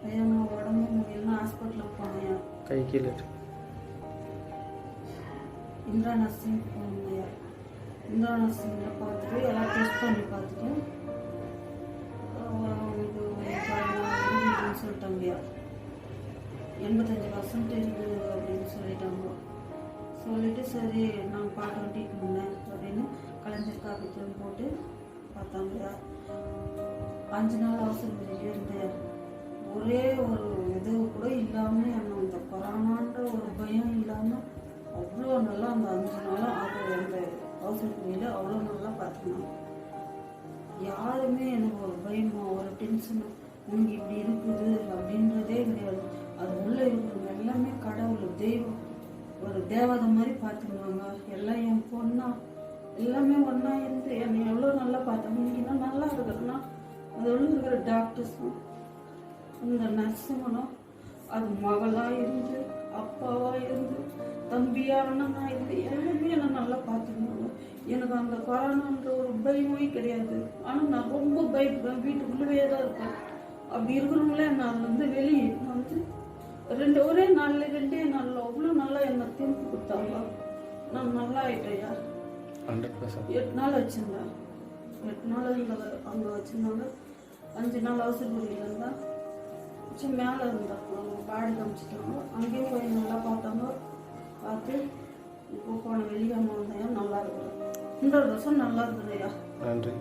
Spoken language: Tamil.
ஐயா நான் உடம்பு முடியலன்னு ஹாஸ்பிட்டலுக்கு போனேன். கை கீழே இந்திரா நர்சிங் போனேன் ஐயா. இந்திரா நர்சிங்கில் பார்த்துட்டு எல்லாம் டெஸ்ட் பண்ணி பார்த்துட்டு இது சொல்லிட்டாங்க ஐயா. 85% இருக்குது அப்படின்னு சொல்லிட்டாங்க. சொல்லிட்டு சரி நான் பார்க்க வேண்டிட்டு அப்படின்னு கலைஞர் காப்பீட்டு போட்டு பார்த்தாங்க ஐயா. 5 நாள் அவசரம் இருந்தேன். ஒரே ஒரு இது கூட இல்லாமல் அந்த கொரோனான்ற ஒரு பயம் இல்லாமல் அவ்வளோ நல்லா அந்த 5 நாளும் அது அந்த அவசரத்தில் அவ்வளோ நல்லா பார்த்துக்கணும். யாருமே எனக்கு ஒரு பயமோ ஒரு டென்ஷனோ உனக்கு இப்படி இருக்குது அப்படின்றதே கிடையாது. அது உள்ளே இருக்கிறவங்க எல்லாமே கடவுள் தெய்வம் ஒரு தேவதை மாதிரி பார்த்துக்குவாங்க. எல்லாம் என் பொண்ணா எல்லாமே ஒன்றா இருந்து என்னை எவ்வளோ நல்லா பார்த்தாங்க. இன்னைக்கு நான் நல்லா இருக்கிறேன்னா அது உள்ள இருக்கிற டாக்டர்ஸும் இந்த நர்ஸுங்களும் அது மகளாக இருந்து அப்பாவாக இருந்து தம்பியாக அண்ணனாக இருந்து எல்லாமே என்னை நல்லா பார்த்துக்கணும். எனக்கு அந்த கொரோனான்ற ஒரு பயமே கிடையாது. ஆனால் நான் ரொம்ப பயப்படுவேன். வீட்டுக்குள்ளவே தான் இருப்பேன். அப்படி இருக்கிறவங்களே நான் வெளியே ஒரே நாளில் 2 நாளில் அவ்வளோ நல்லா என்னை திருப்பி கொடுத்தாங்க. நான் நல்லா ஆகிட்டேயா. 8 நாள் வச்சுருந்தேன். 8 நாள் அங்கே வச்சுருந்தாங்க. 5 நாள் அவசரப்படியில் இருந்தால் மேலே இருந்தாங்க. அவங்க பாடி காமிச்சிட்டாங்க. அங்கேயும் போய் நல்லா பார்த்தாங்க. பார்த்து இப்போ போன வெளியே வந்தேன். நல்லா இருக்கிறேன். 2 வருஷம் நல்லா இருக்குதுயா. நன்றி.